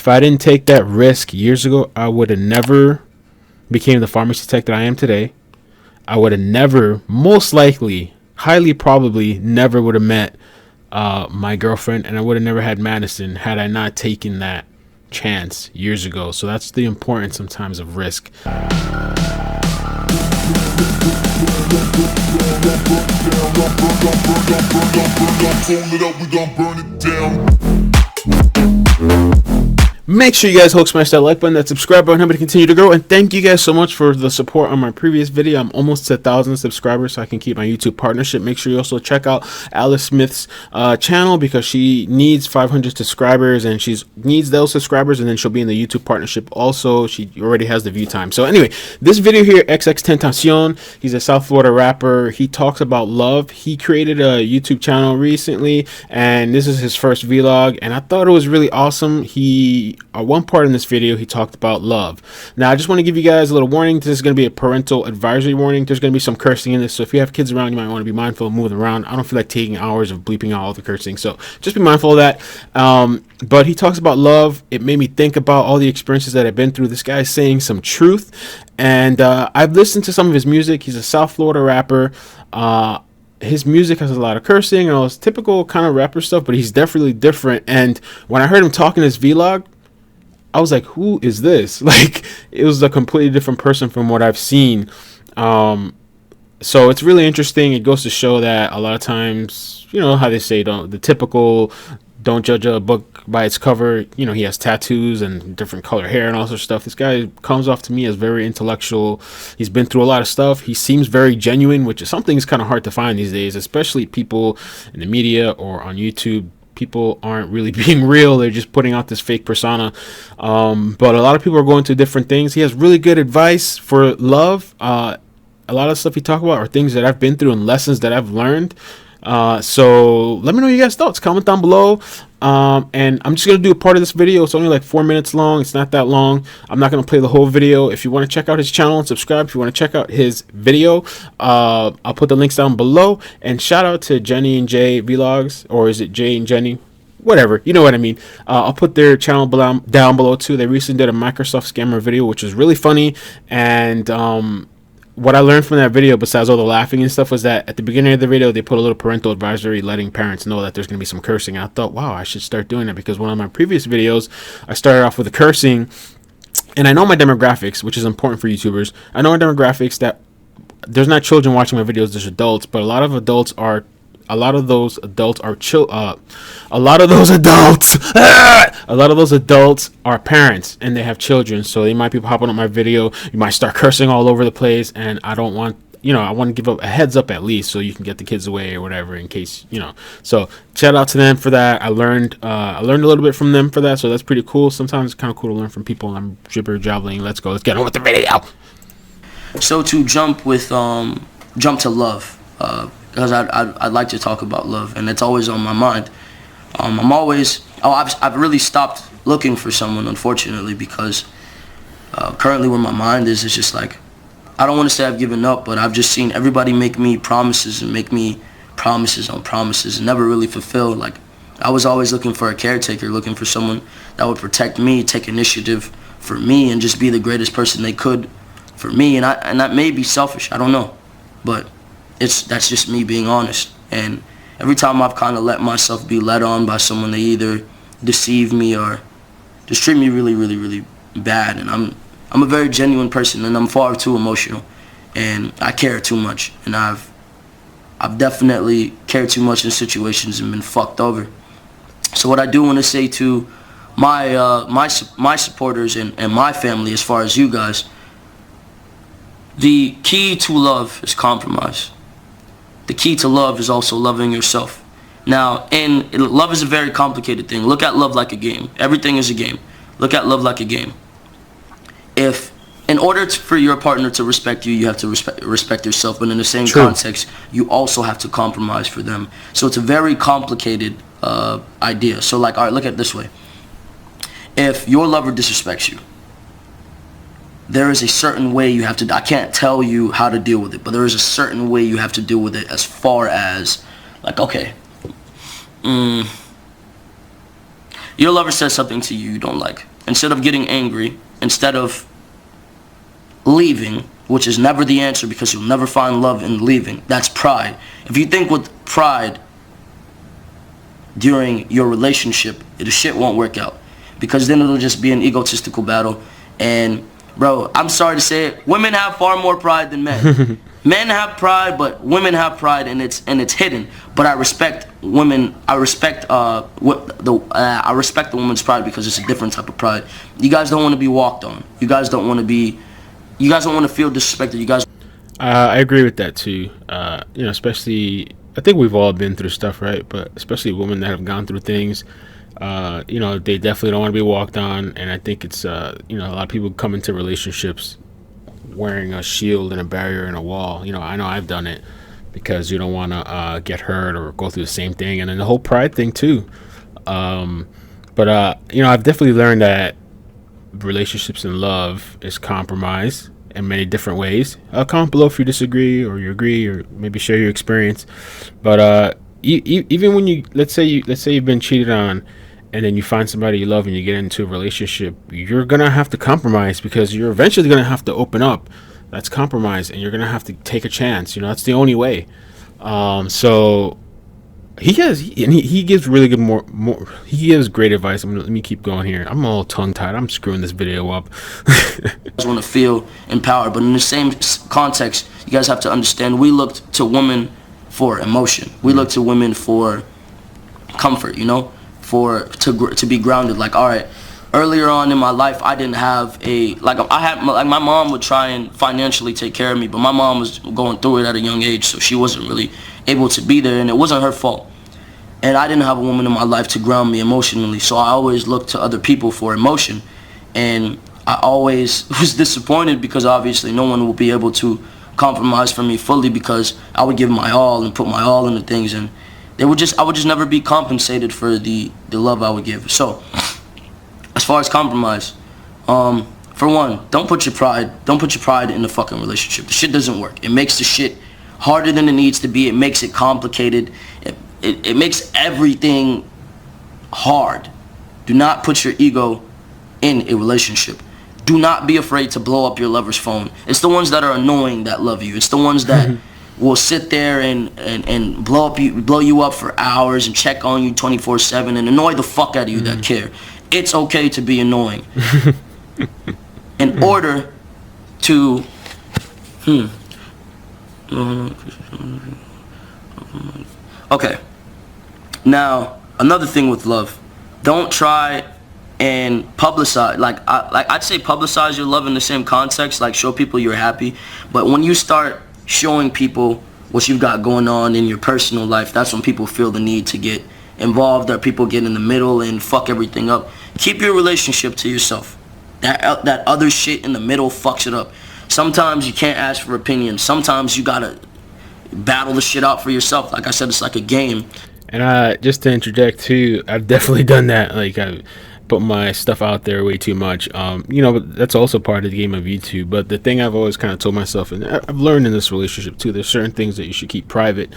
if I didn't take that risk years ago, I would have never became the pharmacy tech that I am today. I would have never, most likely, highly probably, never would have met my girlfriend, and I would have never had Madison had I not taken that chance years ago. So that's the importance sometimes of risk. Make sure you guys smash that like button, that subscribe button, help me to continue to grow, and thank you guys so much for the support on my previous video. I'm almost to 1,000 subscribers, so I can keep my YouTube partnership. Make sure you also check out Alice Smith's channel, because she needs 500 subscribers, and she needs those subscribers, and then she'll be in the YouTube partnership also. She already has the view time. So anyway, this video here, xxxtentacion, he's a South Florida rapper. He talks about love. He created a YouTube channel recently, and this is his first vlog, and I thought it was really awesome. One part in this video, he talked about love. Now, I just want to give you guys a little warning. This is going to be a parental advisory warning. There's going to be some cursing in this, so if you have kids around, you might want to be mindful of moving around. I don't feel like taking hours of bleeping out all the cursing, so just be mindful of that. But he talks about love. It made me think about all the experiences that I've been through. This guy's saying some truth, and I've listened to some of his music. He's a South Florida rapper. His music has a lot of cursing and all this typical kind of rapper stuff, but he's definitely different. And when I heard him talk in his vlog, I was like, who is this? Like, it was a completely different person from what I've seen. So it's really interesting. It goes to show that a lot of times, you know how they say, the typical don't judge a book by its cover. You know, he has tattoos and different color hair and all sorts of stuff. This guy comes off to me as very intellectual. He's been through a lot of stuff. He seems very genuine, which is something that's kind of hard to find these days, especially people in the media or on YouTube. People aren't really being real. They're just putting out this fake persona. But a lot of people are going through different things. He has really good advice for love. A lot of stuff he talks about are things that I've been through and lessons that I've learned. So let me know your guys' thoughts. Comment down below. And I'm just going to do a part of this video. It's only like 4 minutes long. It's not that long. I'm not going to play the whole video. If you want to check out his channel and subscribe, if you want to check out his video, I'll put the links down below. And shout out to Jenny and Jay Vlogs, or is it Jay and Jenny? Whatever, you know what I mean. I'll put their channel down below too. They recently did a Microsoft scammer video, which was really funny. And what I learned from that video, besides all the laughing and stuff, was that at the beginning of the video, they put a little parental advisory letting parents know that there's going to be some cursing. And I thought, wow, I should start doing that, because one of my previous videos, I started off with the cursing. And I know my demographics, which is important for YouTubers. I know my demographics, that there's not children watching my videos, there's adults, but a lot of those adults are a lot of those adults are parents, and they have children, so they might be popping up my video. You might start cursing all over the place, and I don't want, I want to give up a heads up at least, so you can get the kids away or whatever, in case, so shout out to them for that. I learned a little bit from them for that, so that's pretty cool. Sometimes it's kind of cool to learn from people. I'm jibber jabbling. Let's get on with the video. So to jump to love, because I'd like to talk about love, and it's always on my mind. I've really stopped looking for someone, unfortunately, because currently where my mind is, it's just like, I don't want to say I've given up, but I've just seen everybody make me promises and make me promises on promises and never really fulfill. Like, I was always looking for a caretaker, looking for someone that would protect me, take initiative for me, and just be the greatest person they could for me. And that may be selfish, I don't know, but that's just me being honest. And every time I've kind of let myself be led on by someone, they either deceive me or just treat me really, really, really bad. And I'm a very genuine person, and I'm far too emotional, and I care too much, and I've definitely cared too much in situations and been fucked over. So what I do want to say to my supporters and my family, as far as you guys, the key to love is compromise. The key to love is also loving yourself. Now, and love is a very complicated thing. Look at love like a game. Everything is a game. Look at love like a game. If, in order for your partner to respect you, you have to respect yourself, but in the same context, you also have to compromise for them. So it's a very complicated idea. So like, all right, look at it this way. If your lover disrespects you, there is a certain way you have to, I can't tell you how to deal with it, but there is a certain way you have to deal with it, as far as, like, okay, Your lover says something to you you don't like. Instead of getting angry, instead of leaving, which is never the answer because you'll never find love in leaving. That's pride. If you think with pride during your relationship, the shit won't work out. Because then it'll just be an egotistical battle. And, bro, I'm sorry to say it, women have far more pride than men. Men have pride, but women have pride, and it's hidden. But I respect women. I respect the woman's pride because it's a different type of pride. You guys don't want to be walked on. You guys don't want to be. You guys don't want to feel disrespected. You guys. I agree with that too. Especially, I think we've all been through stuff, right? But especially women that have gone through things. They definitely don't want to be walked on, and I think it's a lot of people come into relationships wearing a shield and a barrier and a wall. I know I've done it because you don't want to get hurt or go through the same thing, and then the whole pride thing too. But I've definitely learned that relationships and love is compromise in many different ways. Comment below if you disagree or you agree, or maybe share your experience. But even when let's say you've been cheated on, and then you find somebody you love and you get into a relationship, you're gonna have to compromise because you're eventually gonna have to open up. That's compromise, and you're gonna have to take a chance. That's the only way. So he gives really good he gives great advice. Let me keep going here. I'm all tongue tied. I'm screwing this video up. You guys want to feel empowered, but in the same context, you guys have to understand we looked to women for emotion. We look to women for comfort, to be grounded. Like, all right, earlier on in my life, I didn't have my mom would try and financially take care of me, but my mom was going through it at a young age, so she wasn't really able to be there, and it wasn't her fault. And I didn't have a woman in my life to ground me emotionally, so I always looked to other people for emotion, and I always was disappointed because obviously no one will be able to compromise for me fully because I would give my all and put my all into things, and I would just never be compensated for the love I would give. So as far as compromise, for one, don't put your pride in the fucking relationship. The shit doesn't work. It makes the shit harder than it needs to be. It makes it complicated. It makes everything hard. Do not put your ego in a relationship. Do not be afraid to blow up your lover's phone. It's the ones that are annoying that love you. It's the ones that will sit there and blow you up for hours and check on you 24/7 and annoy the fuck out of you that care. It's okay to be annoying. In order to okay. Now, another thing with love. Don't try and publicize, I'd say publicize your love in the same context, like show people you're happy. But when you start showing people what you've got going on in your personal life, that's when people feel the need to get involved, or people get in the middle and fuck everything up. Keep your relationship to yourself. That other shit in the middle fucks it up. Sometimes you can't ask for opinions. Sometimes you gotta battle the shit out for yourself. Like I said, it's like a game. And just to interject too, I've definitely done that. Like, I put my stuff out there way too much. But that's also part of the game of YouTube. But the thing I've always kind of told myself, and I've learned in this relationship too, there's certain things that you should keep private.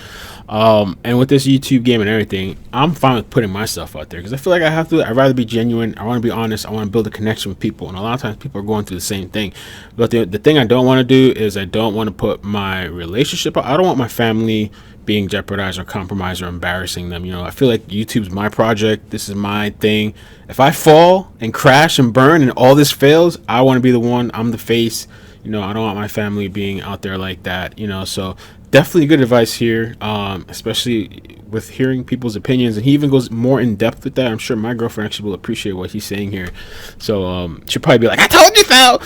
And with this YouTube game and everything, I'm fine with putting myself out there because I feel like I have to. I'd rather be genuine. I want to be honest. I want to build a connection with people. And a lot of times people are going through the same thing. But the thing I don't want to do is I don't want to put my relationship out. I don't want my family being jeopardized or compromised or embarrassing them. I feel like YouTube's my project. This is my thing. If I fall and crash and burn and all this fails, I want to be the one. I'm the face. I don't want my family being out there like that. So definitely good advice here, especially with hearing people's opinions. And he even goes more in depth with that. I'm sure my girlfriend actually will appreciate what he's saying here. So she'll probably be like, I told you so.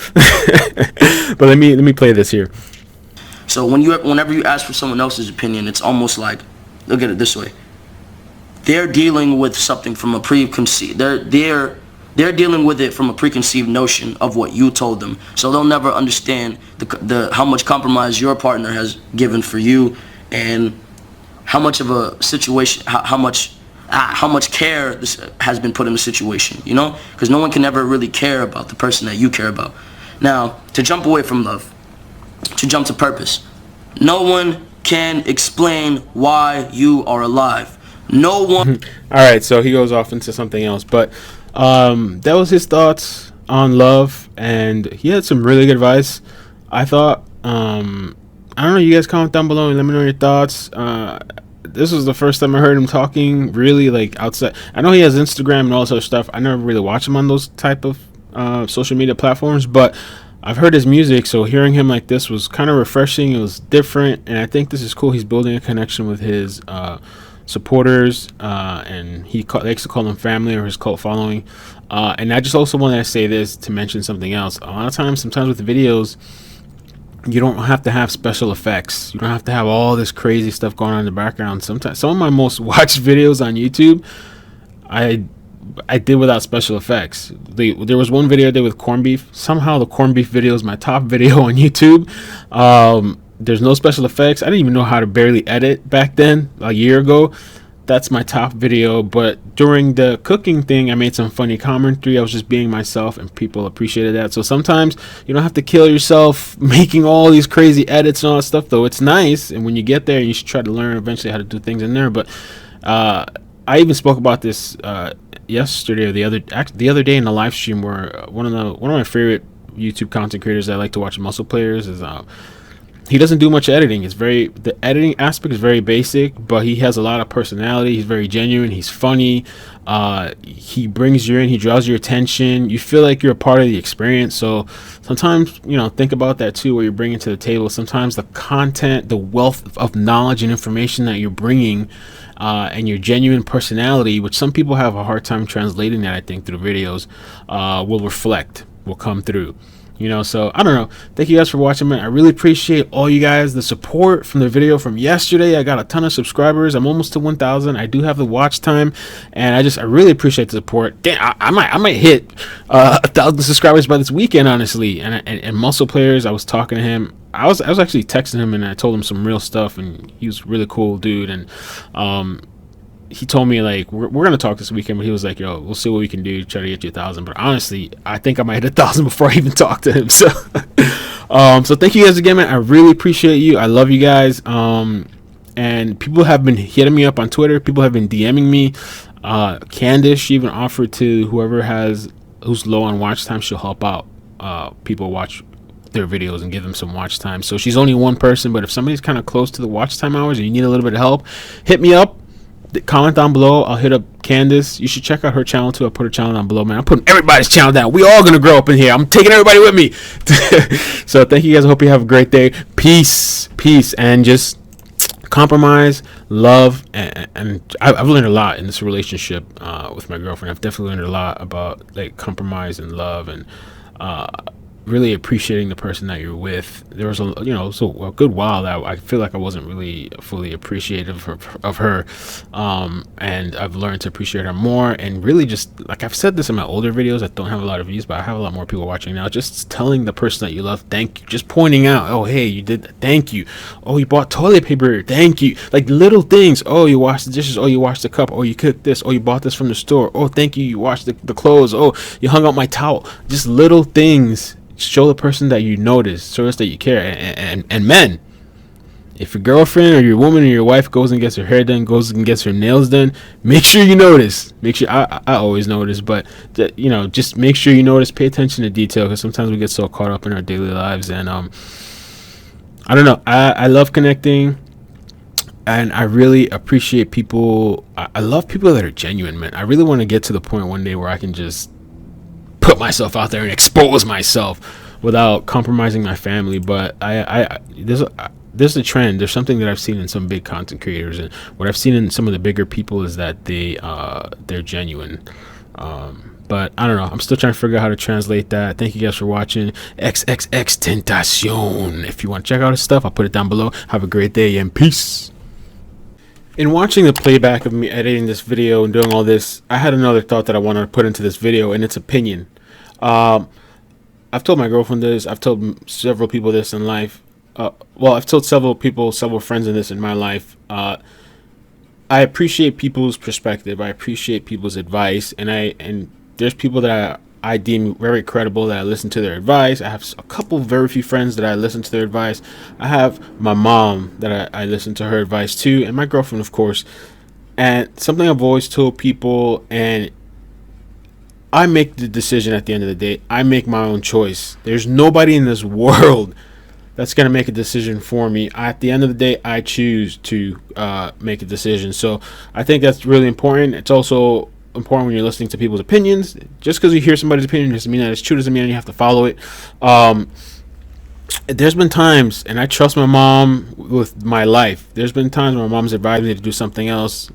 But let me play this here. So whenever you ask for someone else's opinion, it's almost like, look at it this way. They're dealing with something from a preconceived. They're dealing with it from a preconceived notion of what you told them. So they'll never understand the how much compromise your partner has given for you, and how much of a situation, how much care this has been put in the situation. Because no one can ever really care about the person that you care about. Now, to jump away from love, to jump to purpose. No one can explain why you are alive. No one. All right, so he goes off into something else, but that was his thoughts on love, and he had some really good advice. I thought. I don't know. You guys comment down below and let me know your thoughts. This was the first time I heard him talking really like outside. I know he has Instagram and all this other stuff. I never really watch him on those type of social media platforms, but I've heard his music, so hearing him like this was kind of refreshing. It was different, and I think this is cool. He's building a connection with his supporters, and he likes to call them family or his cult following. And I just also want to say this to mention something else. A lot of times, sometimes with the videos, you don't have to have special effects. You don't have to have all this crazy stuff going on in the background. Sometimes some of my most watched videos on YouTube, I did without special effects. There was one video I did with corned beef. Somehow the corned beef video is my top video on YouTube. There's no special effects. I didn't even know how to barely edit back then, a year ago. That's my top video. But during the cooking thing, I made some funny commentary. I was just being myself, and people appreciated that. So sometimes you don't have to kill yourself making all these crazy edits and all that stuff, though. It's nice, and when you get there, you should try to learn eventually how to do things in there. But I even spoke about this yesterday or the other day in the live stream, where one of my favorite YouTube content creators that I like to watch, Muscle Players, is he doesn't do much editing. The editing aspect is very basic, but he has a lot of personality. He's very genuine. He's funny. He brings you in. He draws your attention. You feel like you're a part of the experience. So sometimes, think about that too, what you're bringing to the table. Sometimes the content, the wealth of knowledge and information that you're bringing, and your genuine personality, which some people have a hard time translating that, I think, through videos, will come through. So I don't know. Thank you guys for watching, man. I really appreciate all you guys, the support from the video from yesterday. I got a ton of subscribers. I'm almost to 1,000. I do have the watch time, and I really appreciate the support. Damn, I might hit 1,000 subscribers by this weekend, honestly. And Muscle Players, I was talking to him. I was actually texting him, and I told him some real stuff, and he was a really cool dude. And he told me, like, we're gonna talk this weekend, but he was like, yo, we'll see what we can do, try to get you 1,000. But honestly, I think I might hit 1,000 before I even talk to him. So so thank you guys again, man. I really appreciate you. I love you guys. And people have been hitting me up on Twitter. People have been DMing me. Candace, she even offered to who's low on watch time, she'll help out people watch their videos and give them some watch time. So she's only one person, but if somebody's kind of close to the watch time hours and you need a little bit of help, hit me up. Comment down below. I'll hit up Candace. You should check out her channel too. I'll put her channel down below, man. I'm putting everybody's channel down. We all gonna grow up in here. I'm taking everybody with me. So thank you guys. I hope you have a great day. Peace, and just compromise, love, and I've learned a lot in this relationship with my girlfriend. I've definitely learned a lot about like compromise and love, and really appreciating the person that you're with. There was a good while that I feel like I wasn't really fully appreciative of her, and I've learned to appreciate her more. And really, just like I've said this in my older videos that don't have a lot of views, but I have a lot more people watching now, just telling the person that you love thank you, just pointing out, oh hey, you did that, thank you, oh you bought toilet paper, thank you, like little things. Oh, you washed the dishes, oh you washed the cup, oh you cooked this, oh you bought this from the store, oh thank you, you washed the clothes, oh you hung out my towel. Just little things. Show the person that you notice, show us that you care. And men, if your girlfriend or your woman or your wife goes and gets her hair done, goes and gets her nails done, make sure you notice. Make sure, I always notice, but just make sure you notice. Pay attention to detail, because sometimes we get so caught up in our daily lives. And I don't know, I love connecting, and I really appreciate people. I love people that are genuine, man. I really want to get to the point one day where I can just put myself out there and expose myself without compromising my family. But there's a trend. There's something that I've seen in some big content creators, and what I've seen in some of the bigger people is that they're genuine. But I don't know. I'm still trying to figure out how to translate that. Thank you guys for watching. xxxtentacion. If you want to check out his stuff, I'll put it down below. Have a great day and peace. In watching the playback of me editing this video and doing all this, I had another thought that I wanted to put into this video, and it's opinion. I've told my girlfriend this. I've told several people this in life. I've told several friends in this in my life. I appreciate people's perspective. I appreciate people's advice, and there's people that I deem very credible that I listen to their advice. I have a couple very few friends that I listen to their advice. I have my mom that I listen to her advice too, and my girlfriend, of course. And something I've always told people, and I make the decision at the end of the day. I make my own choice. There's nobody in this world that's going to make a decision for me. At the end of the day, I choose to make a decision. So I think that's really important. It's also important when you're listening to people's opinions. Just because you hear somebody's opinion doesn't mean that it's true, doesn't mean you have to follow it. There's been times, and I trust my mom with my life. There's been times when my mom's advised me to do something else,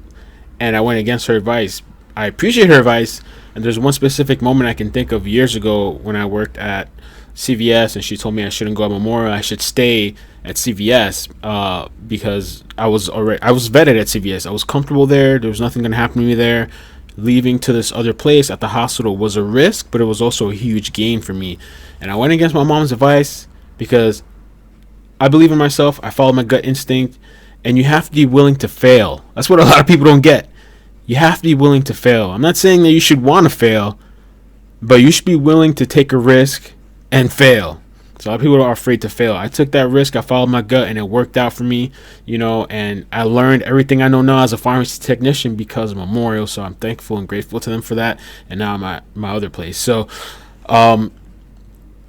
and I went against her advice. I appreciate her advice, and there's one specific moment I can think of years ago when I worked at CVS, and she told me I shouldn't go at Memorial. I should stay at CVS because I was vetted at CVS. I was comfortable there. There was nothing going to happen to me there. Leaving to this other place at the hospital was a risk, but it was also a huge gain for me. And I went against my mom's advice because I believe in myself. I follow my gut instinct, and you have to be willing to fail. That's what a lot of people don't get. You have to be willing to fail. I'm not saying that you should want to fail, but you should be willing to take a risk and fail. So a lot of people are afraid to fail. I took that risk. I followed my gut, and it worked out for me, and I learned everything I know now as a pharmacy technician because of Memorial. So I'm thankful and grateful to them for that. And now I'm at my other place. So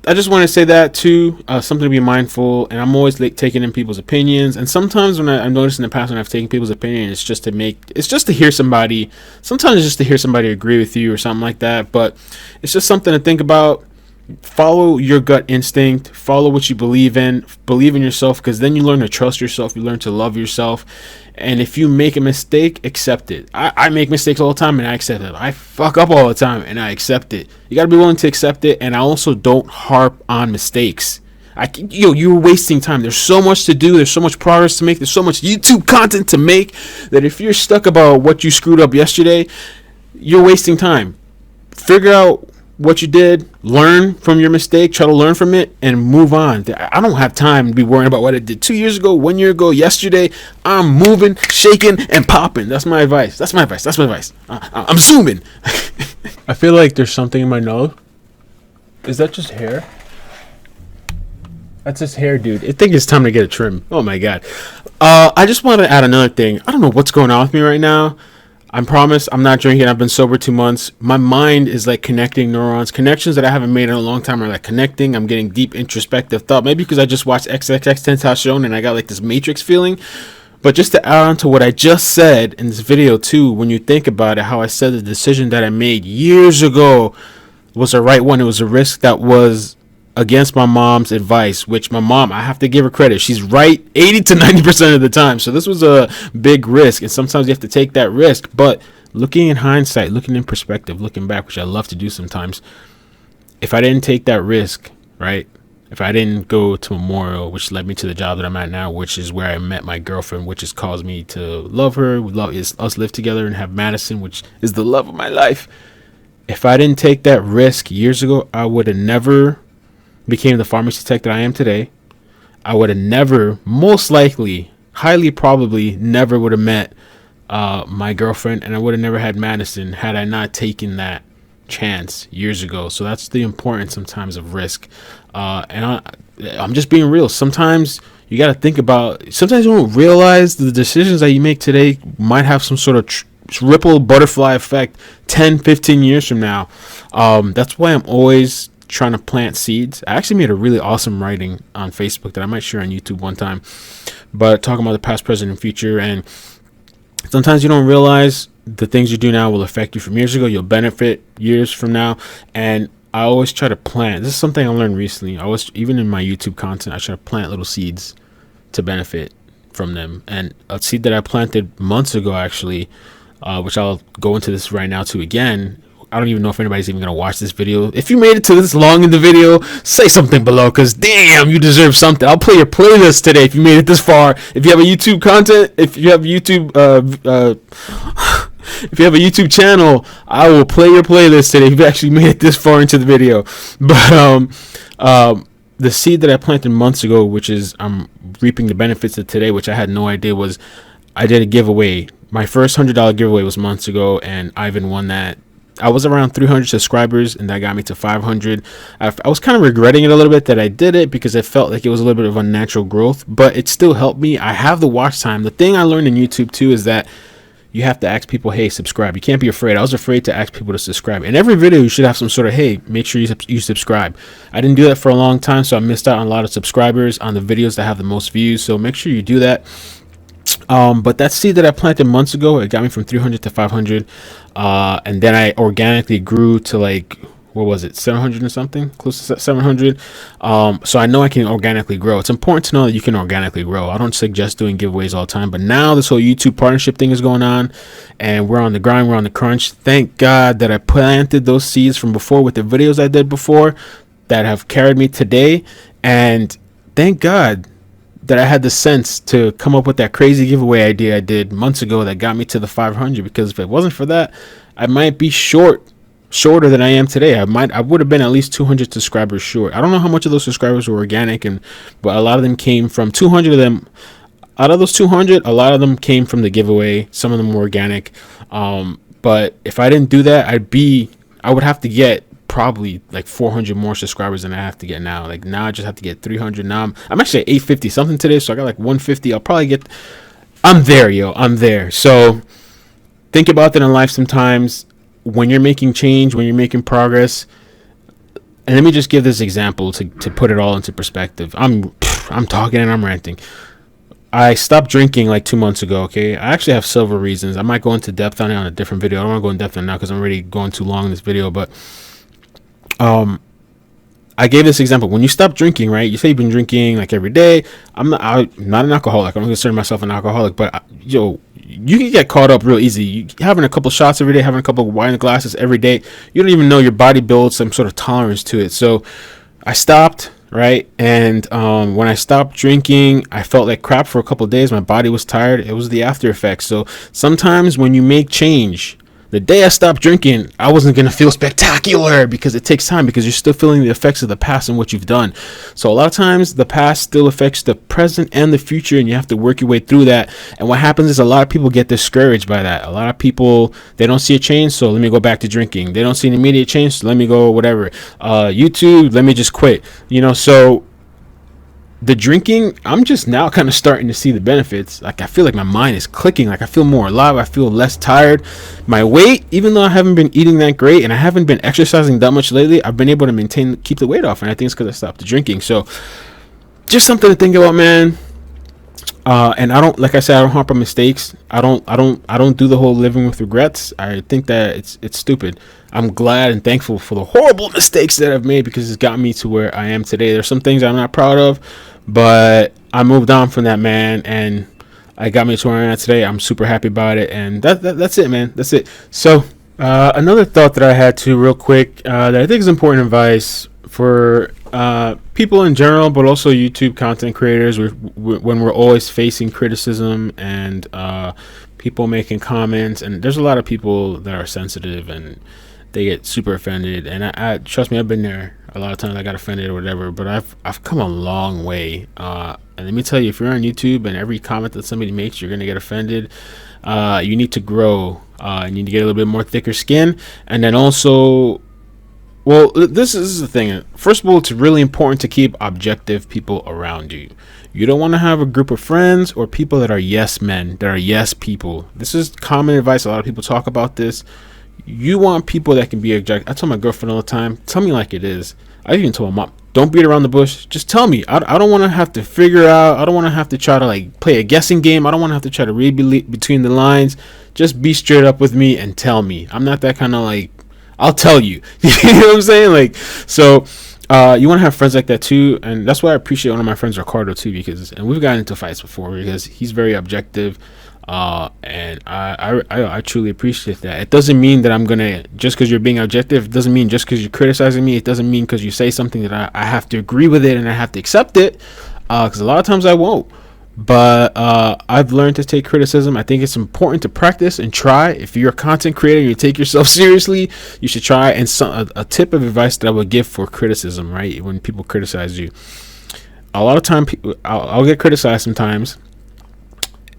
I just want to say that too, something to be mindful. And I'm always taking in people's opinions. And sometimes when I've noticed in the past when I've taken people's opinion, it's just to hear somebody. Sometimes it's just to hear somebody agree with you or something like that. But it's just something to think about. Follow your gut instinct. Follow what you believe in. Believe in yourself, because then you learn to trust yourself. You learn to love yourself. And if you make a mistake, accept it. I make mistakes all the time, and I accept it. I fuck up all the time, and I accept it. You got to be willing to accept it. And I also don't harp on mistakes. You're wasting time. There's so much to do. There's so much progress to make. There's so much YouTube content to make that if you're stuck about what you screwed up yesterday, you're wasting time. Figure out what you did, learn from your mistake, try to learn from it, and move on. I don't have time to be worrying about what I did 2 years ago, 1 year ago, yesterday. I'm moving, shaking, and popping. That's my advice. I'm zooming. I feel like there's something in my nose. Is that just hair? That's just hair, dude. I think it's time to get a trim. Oh my god. I just want to add another thing. I don't know what's going on with me right now. I promise I'm not drinking. I've been sober 2 months. My mind is like connecting neurons. Connections that I haven't made in a long time are like connecting. I'm getting deep introspective thought. Maybe because I just watched xxxtentacion and I got like this Matrix feeling. But just to add on to what I just said in this video too, when you think about it, how I said the decision that I made years ago was the right one. It was a risk that was against my mom's advice, which my mom, I have to give her credit, she's right 80 to 90% of the time. So this was a big risk, and sometimes you have to take that risk. But looking in hindsight, looking in perspective, looking back, which I love to do sometimes, if I didn't take that risk, right, if I didn't go to Memorial, which led me to the job that I'm at now, which is where I met my girlfriend, which has caused me to love her, is us live together and have Madison, which is the love of my life. If I didn't take that risk years ago, I would have never became the pharmacy tech that I am today. I would have never, most likely, highly probably, never would have met my girlfriend, and I would have never had Madison had I not taken that chance years ago. So that's the importance sometimes of risk. And I'm just being real. Sometimes you got to think about, sometimes you don't realize the decisions that you make today might have some sort of ripple butterfly effect 10, 15 years from now. That's why I'm always trying to plant seeds. I actually made a really awesome writing on Facebook that I might share on YouTube one time, but talking about the past, present, and future. And sometimes you don't realize the things you do now will affect you from years ago. You'll benefit years from now. And I always try to plant. This is something I learned recently. Even in my YouTube content, I try to plant little seeds to benefit from them. And a seed that I planted months ago, actually, which I'll go into this right now too again. I don't even know if anybody's even going to watch this video. If you made it to this long in the video, say something below, because damn, you deserve something. I'll play your playlist today if you made it this far. If you have a YouTube content, if you have YouTube, if you have a YouTube channel, I will play your playlist today if you actually made it this far into the video. But the seed that I planted months ago, which is I'm reaping the benefits of today, which I had no idea, was I did a giveaway. My first $100 giveaway was months ago, and Ivan won that. I was around 300 subscribers, and that got me to 500. I was kind of regretting it a little bit that I did it, because it felt like it was a little bit of unnatural growth, but it still helped me. I have the watch time. The thing I learned in YouTube too is that you have to ask people, hey, subscribe. You can't be afraid. I was afraid to ask people to subscribe. In every video, you should have some sort of, hey, make sure you subscribe. I didn't do that for a long time, so I missed out on a lot of subscribers on the videos that have the most views. So make sure you do that. But that seed that I planted months ago, it got me from 300 to 500. And then I organically grew to like, what was it, 700 and something, close to 700. So I know I can organically grow. It's important to know that you can organically grow. I don't suggest doing giveaways all the time, but now this whole YouTube partnership thing is going on, and we're on the grind, we're on the crunch. Thank God that I planted those seeds from before with the videos I did before that have carried me today. And thank God that I had the sense to come up with that crazy giveaway idea I did months ago that got me to the 500, because if it wasn't for that, I might be shorter than I am today. I would have been at least 200 subscribers short. I don't know how much of those subscribers were organic, but a lot of them came from 200 of them. Out of those 200, a lot of them came from the giveaway. Some of them were organic. But if I didn't do that, I would have to get probably like 400 more subscribers than I have to get now. Like now I just have to get 300. Now I'm actually at 850 something today, so I got like 150. I'll probably get, I'm there, yo. I'm there. So think about that in life sometimes. When you're making change, when you're making progress, and let me just give this example to put it all into perspective. I'm talking and I'm ranting. I stopped drinking like 2 months ago, okay? I actually have several reasons. I might go into depth on it on a different video. I don't want to go in depth on it now because I'm already going too long in this video, but I gave this example. When you stop drinking, right? You say you've been drinking like every day. I'm not an alcoholic. I don't consider myself an alcoholic, but you can get caught up real easy. You having a couple shots every day, having a couple of wine glasses every day, you don't even know your body builds some sort of tolerance to it. So I stopped, right? And when I stopped drinking, I felt like crap for a couple of days. My body was tired. It was the after effects. So sometimes when you make change, the day I stopped drinking, I wasn't going to feel spectacular because it takes time, because you're still feeling the effects of the past and what you've done. So a lot of times the past still affects the present and the future, and you have to work your way through that. And what happens is a lot of people get discouraged by that. A lot of people, they don't see a change, so let me go back to drinking. They don't see an immediate change, so let me go whatever. YouTube, let me just quit. So the drinking, I'm just now kind of starting to see the benefits. Like I feel like my mind is clicking. Like I feel more alive. I feel less tired. My weight, even though I haven't been eating that great and I haven't been exercising that much lately, I've been able to keep the weight off. And I think it's because I stopped the drinking. So just something to think about, man. And I don't, like I said, I don't harp on mistakes. I don't do the whole living with regrets. I think that it's stupid. I'm glad and thankful for the horrible mistakes that I've made, because it's got me to where I am today. There's some things I'm not proud of, but I moved on from that, man, and I got me to where I am today. I'm super happy about it, and that's it, man. That's it. So another thought that I had to real quick that I think is important advice for people in general, but also YouTube content creators, when we're always facing criticism and people making comments, and there's a lot of people that are sensitive and they get super offended, and I trust me, I've been there a lot of times. I got offended or whatever, but I've come a long way, and let me tell you, if you're on YouTube and every comment that somebody makes you're gonna get offended, you need to grow. You need to get a little bit more thicker skin. And then also, well, this is the thing. First of all, it's really important to keep objective people around you. You don't want to have a group of friends or people that are yes men, that are yes people. This is common advice. A lot of people talk about this. You want people that can be objective. I tell my girlfriend all the time, tell me like it is. I even told my mom, don't beat around the bush. Just tell me. I don't want to have to figure out. I don't want to have to try to like play a guessing game. I don't want to have to try to read between the lines. Just be straight up with me and tell me. I'm not that kind of like, I'll tell you. You know what I'm saying? Like, so you want to have friends like that too. And that's why I appreciate one of my friends, Ricardo, too, and we've gotten into fights before because he's very objective. And I truly appreciate that. It doesn't mean that I'm gonna, just because you're being objective, it doesn't mean just because you're criticizing me, it doesn't mean because you say something that I have to agree with it and I have to accept it, because a lot of times I won't. But I've learned to take criticism. I think it's important to practice and try. If you're a content creator and you take yourself seriously, you should try. And a tip of advice that I would give for criticism, right, when people criticize you, a lot of time I'll get criticized sometimes,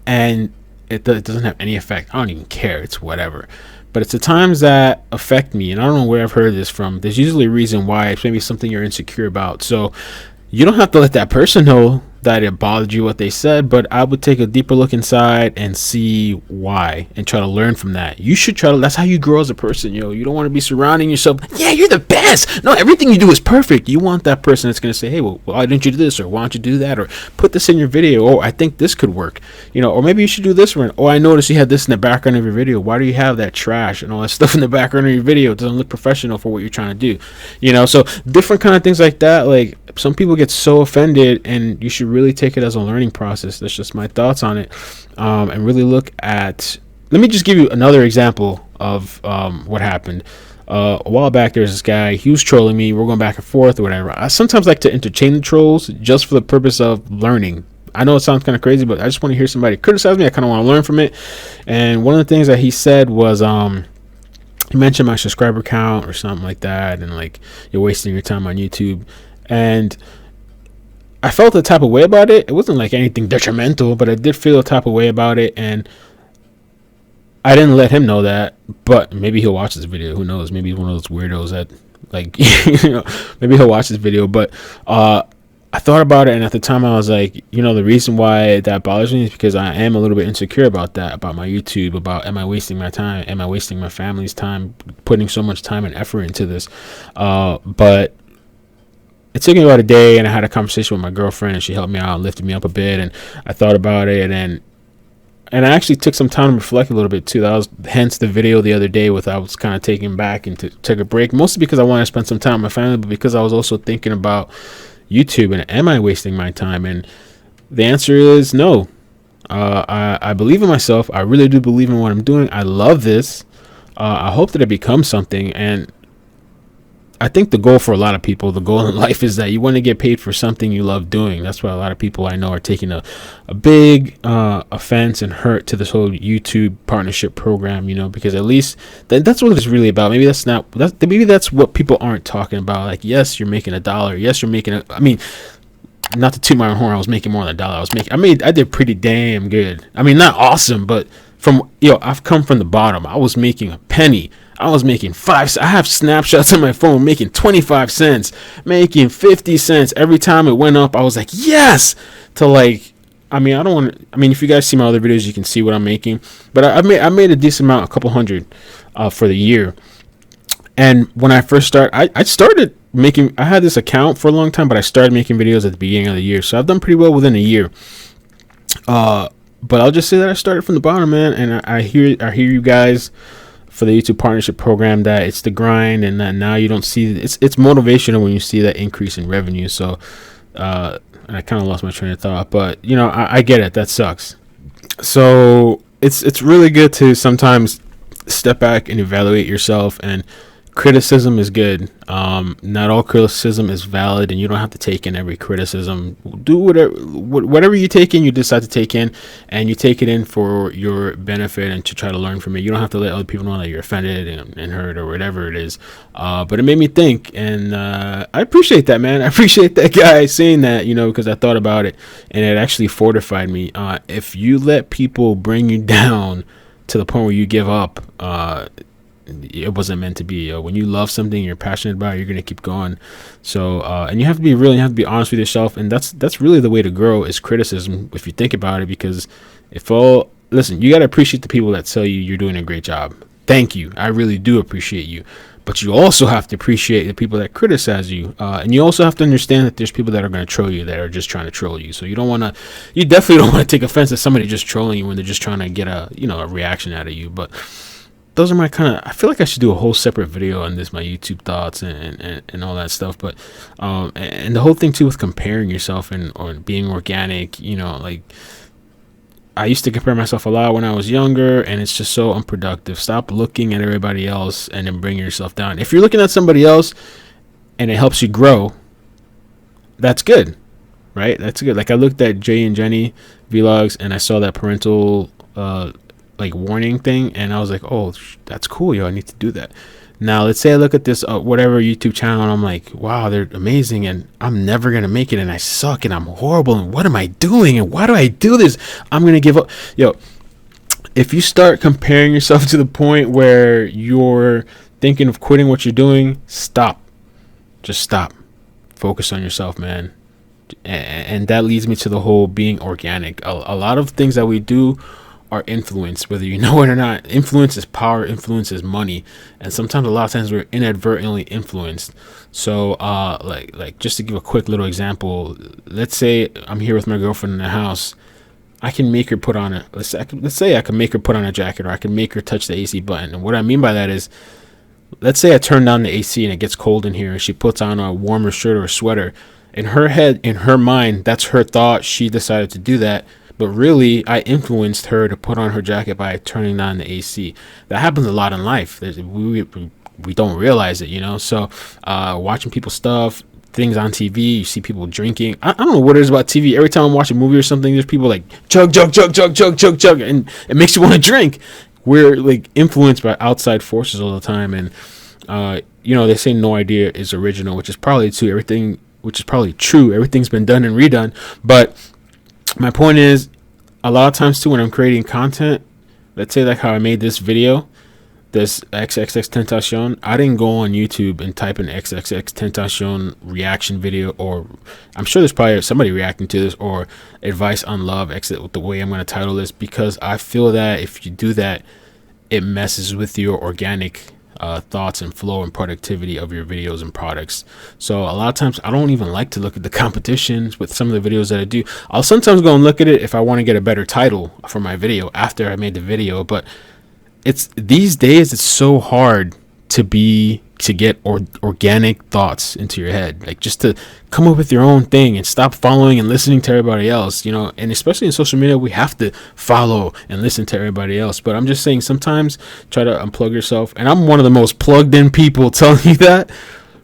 and it doesn't have any effect. I don't even care. It's whatever. But it's the times that affect me, and I don't know where I've heard this from. There's usually a reason why. It's maybe something you're insecure about. So you don't have to let that person know that it bothered you what they said, but I would take a deeper look inside and see why and try to learn from that. You should try to, that's how you grow as a person, yo. You don't want to be surrounding yourself, yeah, you're the best. No, everything you do is perfect. You want that person that's going to say, hey, well, why didn't you do this? Or why don't you do that? Or put this in your video. Or I think this could work, or maybe you should do this one. Or I noticed you had this in the background of your video. Why do you have that trash and all that stuff in the background of your video? It doesn't look professional for what you're trying to do, so different kind of things like that. Like, some people get so offended, and you should really take it as a learning process. That's just my thoughts on it. And really look at, let me just give you another example of what happened. A while back, there's this guy, he was trolling me. We're going back and forth or whatever. I sometimes like to entertain the trolls just for the purpose of learning. I know it sounds kind of crazy, but I just want to hear somebody criticize me. I kind of want to learn from it. And one of the things that he said was, he mentioned my subscriber count or something like that, and like, you're wasting your time on YouTube. And I felt the type of way about it. It wasn't like anything detrimental, but I did feel a type of way about it, and I didn't let him know that. But maybe he'll watch this video. Who knows? Maybe he's one of those weirdos that, like, maybe he'll watch this video. But I thought about it, and at the time I was like, the reason why that bothers me is because I am a little bit insecure about that, about my YouTube, about, am I wasting my time? Am I wasting my family's time, putting so much time and effort into this? But it took me about a day, and I had a conversation with my girlfriend, and she helped me out, lifted me up a bit, and I thought about it, and I actually took some time to reflect a little bit too. That was hence the video the other day I was kind of taking back and to take a break, mostly because I wanted to spend some time with my family, but because I was also thinking about YouTube and am I wasting my time? And the answer is no. I believe in myself. I really do believe in what I'm doing. I love this. I hope that it becomes something, and I think the goal for a lot of people, the goal in life is that you want to get paid for something you love doing. That's why a lot of people I know are taking a big offense and hurt to this whole YouTube partnership program, because at least that's what it's really about. Maybe maybe that's what people aren't talking about. Like, yes, you're making $1. Yes, you're making not to toot my own horn, I was making more than $1. I did pretty damn good. Not awesome, but I've come from the bottom. I was making a penny. I was making 5 cents. I have snapshots on my phone making 25 cents, making 50 cents. Every time it went up, I was like, yes! To like, I don't want to, if you guys see my other videos, you can see what I'm making. But I made a decent amount, a couple hundred for the year. And when I first started, I started making, I had this account for a long time, but I started making videos at the beginning of the year. So I've done pretty well within a year. But I'll just say that I started from the bottom, man. And I hear you guys for the YouTube partnership program, that it's the grind, and that now you don't see it's motivational when you see that increase in revenue. So and I kind of lost my train of thought, but I get it. That sucks. So it's really good to sometimes step back and evaluate yourself, and criticism is good. Not all criticism is valid, and you don't have to take in every criticism. Do whatever you take in, you decide to take in, and you take it in for your benefit and to try to learn from it. You don't have to let other people know that you're offended and hurt or whatever it is. But it made me think, and I appreciate that, man. I appreciate that guy saying that, because I thought about it, and it actually fortified me. If you let people bring you down to the point where you give up, it wasn't meant to be. When you love something, you're passionate about it, you're gonna keep going. So and you have to be real, you have to be honest with yourself, and that's really the way to grow, is criticism, if you think about it. Because listen, you gotta appreciate the people that tell you you're doing a great job. Thank you, I really do appreciate you. But you also have to appreciate the people that criticize you, and you also have to understand that there's people that are going to troll you, that are just trying to troll you. So you definitely don't want to take offense at somebody just trolling you when they're just trying to get a reaction out of you. But those are my I feel like I should do a whole separate video on this, my YouTube thoughts and all that stuff. But and the whole thing too with comparing yourself or being organic, like, I used to compare myself a lot when I was younger, and it's just so unproductive. Stop looking at everybody else and then bring yourself down. If you're looking at somebody else and it helps you grow, that's good, right? That's good. Like, I looked at Jay and Jenny vlogs, and I saw that parental warning thing, and I was like, oh, that's cool, yo, I need to do that. Now let's say I look at this whatever YouTube channel, and I'm like, wow, they're amazing, and I'm never gonna make it, and I suck, and I'm horrible, and what am I doing, and why do I do this? I'm gonna give up. Yo, if you start comparing yourself to the point where you're thinking of quitting what you're doing, stop. Just stop. Focus on yourself, man. And that leads me to the whole being organic. A lot of things that we do are influence, whether you know it or not. Influence is power, influence is money, and sometimes, a lot of times, we're inadvertently influenced. So like just to give a quick little example, let's say I'm here with my girlfriend in the house. I can make her put on let's say I can make her put on a jacket, or I can make her touch the AC button. And what I mean by that is, let's say I turn down the AC and it gets cold in here, and she puts on a warmer shirt or a sweater. In her head, in her mind, that's her thought. She decided to do that. But really, I influenced her to put on her jacket by turning on the AC. That happens a lot in life. We don't realize it, you know? So watching people's stuff, things on TV, you see people drinking. I don't know what it is about TV. Every time I watch a movie or something, there's people like chug, chug, chug, chug, chug, chug, chug, and it makes you want to drink. We're like influenced by outside forces all the time. And, they say no idea is original, which is probably true. Everything's been done and redone. But my point is, a lot of times too, when I'm creating content, let's say like how I made this video, this xxxtentacion, I didn't go on YouTube and type in xxxtentacion reaction video, or I'm sure there's probably somebody reacting to this, or advice on love, with the way I'm going to title this, because I feel that if you do that, it messes with your organic thoughts and flow and productivity of your videos and products. So a lot of times I don't even like to look at the competitions with some of the videos that I do. I'll sometimes go and look at it if I want to get a better title for my video after I made the video. But it's these days, it's so hard to get organic thoughts into your head, like just to come up with your own thing and stop following and listening to everybody else, and especially in social media, we have to follow and listen to everybody else. But I'm just saying, sometimes try to unplug yourself, and I'm one of the most plugged in people telling you that.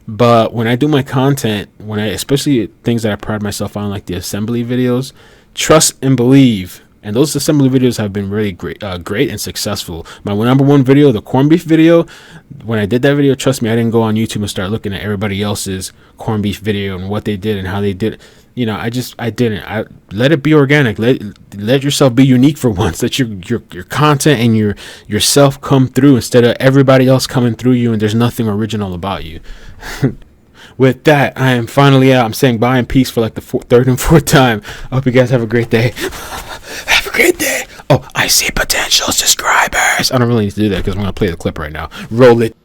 But when I do my content, especially things that I pride myself on, like the assembly videos, trust and believe. And those assembly videos have been really great and successful. My number one video, the corned beef video, when I did that video, trust me, I didn't go on YouTube and start looking at everybody else's corned beef video and what they did and how they did it. I didn't. I let it be organic. Let yourself be unique for once. Let your content and yourself come through instead of everybody else coming through you, and there's nothing original about you. With that, I am finally out. I'm saying bye and peace for like the third and fourth time. I hope you guys have a great day. Have a great day. Oh, I see potential subscribers. I don't really need to do that because I'm going to play the clip right now. Roll it.